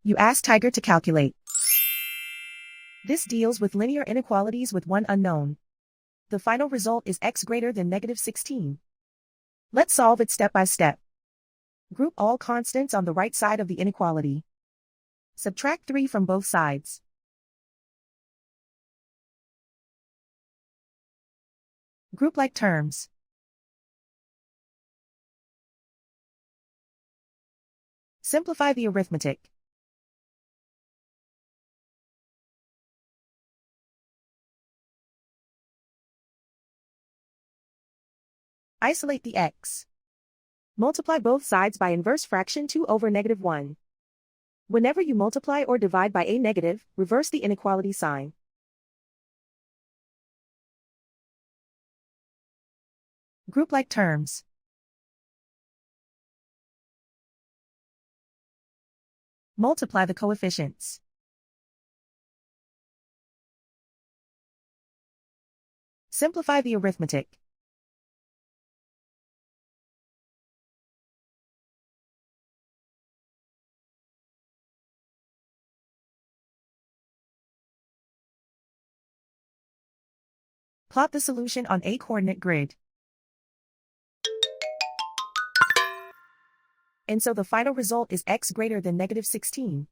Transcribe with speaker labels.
Speaker 1: You ask Tiger to calculate. This deals with linear inequalities with one unknown. The final result is x greater than -16. Let's solve it step by step. Group all constants on the right side of the inequality. Subtract 3 from both sides. Group like terms. Simplify the arithmetic. Isolate the x. Multiply both sides by inverse fraction 2 over -1. Whenever you multiply or divide by a negative, reverse the inequality sign. Group like terms. Multiply the coefficients. Simplify the arithmetic. Plot the solution on a coordinate grid. And so the final result is x greater than -16.